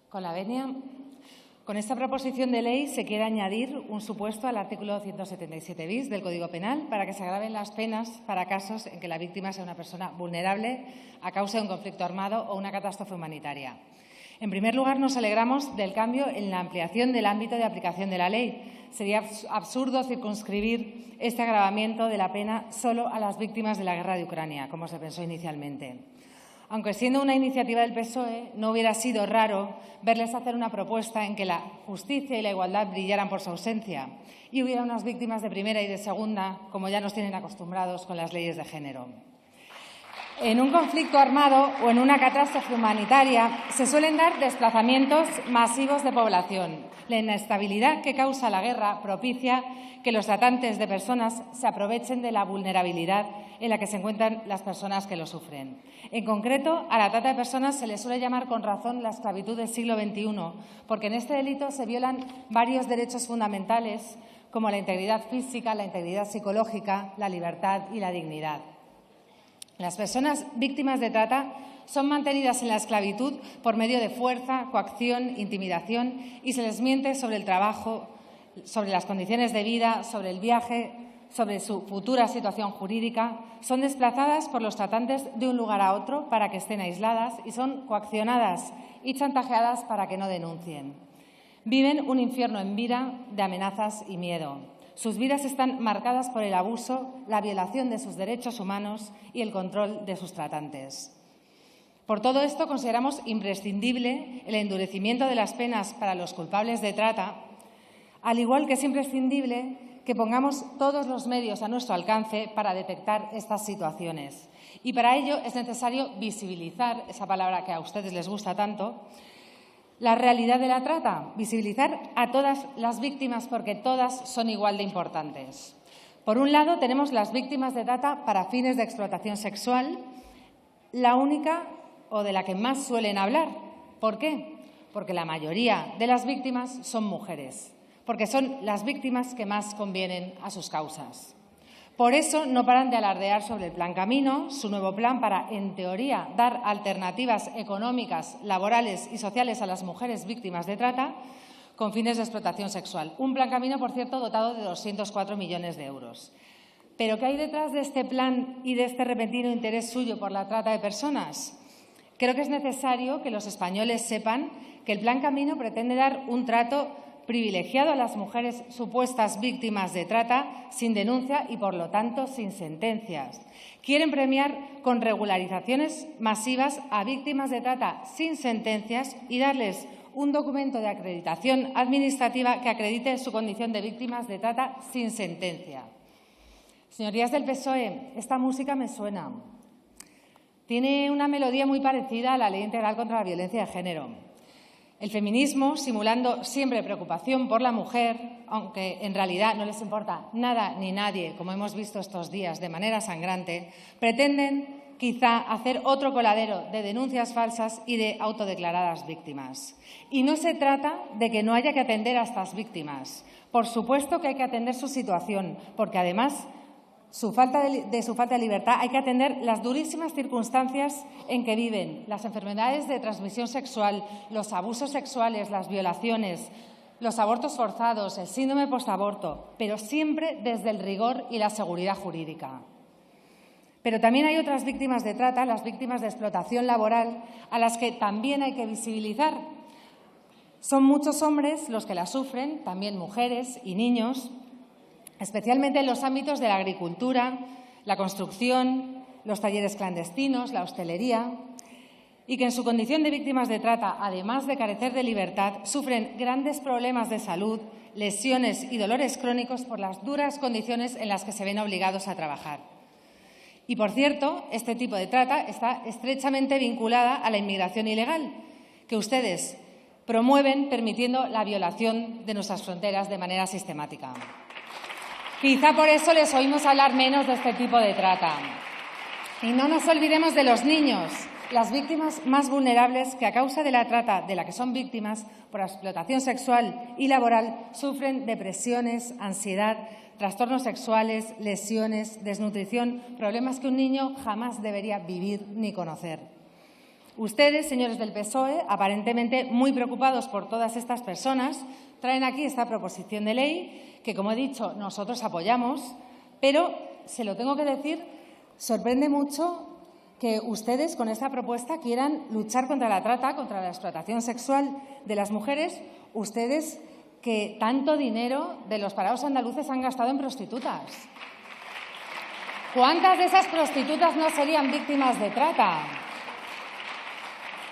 Con la venia, con esta proposición de ley se quiere añadir un supuesto al artículo 177 bis del Código Penal para que se agraven las penas para casos en que la víctima sea una persona vulnerable a causa de un conflicto armado o una catástrofe humanitaria. En primer lugar, nos alegramos del cambio en la ampliación del ámbito de aplicación de la ley. Sería absurdo circunscribir este agravamiento de la pena solo a las víctimas de la guerra de Ucrania, como se pensó inicialmente. Aunque siendo una iniciativa del PSOE, no hubiera sido raro verles hacer una propuesta en que la justicia y la igualdad brillaran por su ausencia y hubiera unas víctimas de primera y de segunda, como ya nos tienen acostumbrados con las leyes de género. En un conflicto armado o en una catástrofe humanitaria se suelen dar desplazamientos masivos de población. La inestabilidad que causa la guerra propicia que los tratantes de personas se aprovechen de la vulnerabilidad en la que se encuentran las personas que lo sufren. En concreto, a la trata de personas se le suele llamar con razón la esclavitud del siglo XXI, porque en este delito se violan varios derechos fundamentales como la integridad física, la integridad psicológica, la libertad y la dignidad. Las personas víctimas de trata son mantenidas en la esclavitud por medio de fuerza, coacción, intimidación y se les miente sobre el trabajo, sobre las condiciones de vida, sobre el viaje, sobre su futura situación jurídica. Son desplazadas por los tratantes de un lugar a otro para que estén aisladas y son coaccionadas y chantajeadas para que no denuncien. Viven un infierno en vida de amenazas y miedo. Sus vidas están marcadas por el abuso, la violación de sus derechos humanos y el control de sus tratantes. Por todo esto, consideramos imprescindible el endurecimiento de las penas para los culpables de trata, al igual que es imprescindible que pongamos todos los medios a nuestro alcance para detectar estas situaciones. Y para ello es necesario visibilizar, esa palabra que a ustedes les gusta tanto, la realidad de la trata, visibilizar a todas las víctimas porque todas son igual de importantes. Por un lado, tenemos las víctimas de trata para fines de explotación sexual, la única o de la que más suelen hablar. ¿Por qué? Porque la mayoría de las víctimas son mujeres, porque son las víctimas que más convienen a sus causas. Por eso no paran de alardear sobre el Plan Camino, su nuevo plan para, en teoría, dar alternativas económicas, laborales y sociales a las mujeres víctimas de trata con fines de explotación sexual. Un Plan Camino, por cierto, dotado de 204 millones de euros. ¿Pero qué hay detrás de este plan y de este repentino interés suyo por la trata de personas? Creo que es necesario que los españoles sepan que el Plan Camino pretende dar un trato privilegiado a las mujeres supuestas víctimas de trata sin denuncia y, por lo tanto, sin sentencias. Quieren premiar con regularizaciones masivas a víctimas de trata sin sentencias y darles un documento de acreditación administrativa que acredite su condición de víctimas de trata sin sentencia. Señorías del PSOE, esta música me suena. Tiene una melodía muy parecida a la Ley Integral contra la Violencia de Género. El feminismo, simulando siempre preocupación por la mujer, aunque en realidad no les importa nada ni nadie, como hemos visto estos días de manera sangrante, pretenden quizá hacer otro coladero de denuncias falsas y de autodeclaradas víctimas. Y no se trata de que no haya que atender a estas víctimas. Por supuesto que hay que atender su situación, porque además su falta de libertad hay que atender las durísimas circunstancias en que viven, las enfermedades de transmisión sexual, los abusos sexuales, las violaciones, los abortos forzados, el síndrome postaborto, pero siempre desde el rigor y la seguridad jurídica. Pero también hay otras víctimas de trata, las víctimas de explotación laboral, a las que también hay que visibilizar. Son muchos hombres los que la sufren, también mujeres y niños, especialmente en los ámbitos de la agricultura, la construcción, los talleres clandestinos, la hostelería, y que en su condición de víctimas de trata, además de carecer de libertad, sufren grandes problemas de salud, lesiones y dolores crónicos por las duras condiciones en las que se ven obligados a trabajar. Y, por cierto, este tipo de trata está estrechamente vinculada a la inmigración ilegal, que ustedes promueven permitiendo la violación de nuestras fronteras de manera sistemática. Quizá por eso les oímos hablar menos de este tipo de trata. Y no nos olvidemos de los niños, las víctimas más vulnerables que a causa de la trata de la que son víctimas por explotación sexual y laboral sufren depresiones, ansiedad, trastornos sexuales, lesiones, desnutrición, problemas que un niño jamás debería vivir ni conocer. Ustedes, señores del PSOE, aparentemente muy preocupados por todas estas personas, traen aquí esta proposición de ley que, como he dicho, nosotros apoyamos, pero, se lo tengo que decir, sorprende mucho que ustedes con esta propuesta quieran luchar contra la trata, contra la explotación sexual de las mujeres, ustedes que tanto dinero de los parados andaluces han gastado en prostitutas. ¿Cuántas de esas prostitutas no serían víctimas de trata?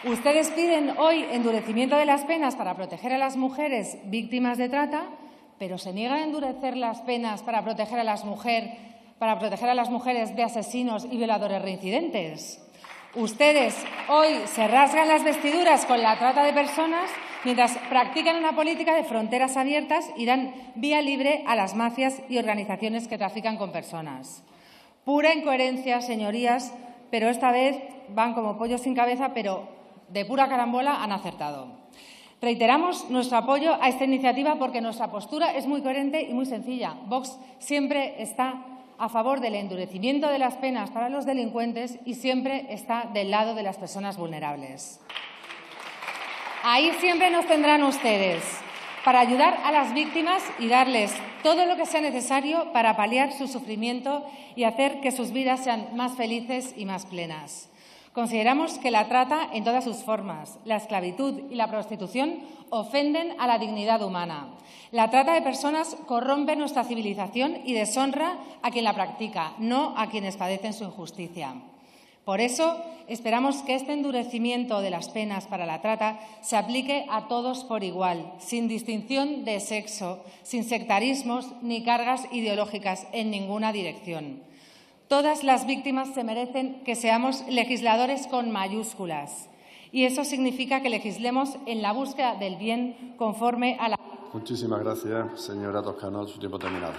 Ustedes piden hoy endurecimiento de las penas para proteger a las mujeres víctimas de trata, pero se niegan a endurecer las penas para proteger a las mujeres de asesinos y violadores reincidentes. Ustedes hoy se rasgan las vestiduras con la trata de personas mientras practican una política de fronteras abiertas y dan vía libre a las mafias y organizaciones que trafican con personas. Pura incoherencia, señorías, pero esta vez van como pollos sin cabeza, pero de pura carambola han acertado. Reiteramos nuestro apoyo a esta iniciativa porque nuestra postura es muy coherente y muy sencilla. Vox siempre está a favor del endurecimiento de las penas para los delincuentes y siempre está del lado de las personas vulnerables. Ahí siempre nos tendrán ustedes para ayudar a las víctimas y darles todo lo que sea necesario para paliar su sufrimiento y hacer que sus vidas sean más felices y más plenas. Consideramos que la trata en todas sus formas, la esclavitud y la prostitución ofenden a la dignidad humana. La trata de personas corrompe nuestra civilización y deshonra a quien la practica, no a quienes padecen su injusticia. Por eso, esperamos que este endurecimiento de las penas para la trata se aplique a todos por igual, sin distinción de sexo, sin sectarismos ni cargas ideológicas en ninguna dirección. Todas las víctimas se merecen que seamos legisladores con mayúsculas y eso significa que legislemos en la búsqueda del bien conforme a la... Muchísimas gracias, señora Toscano. Su tiempo terminado.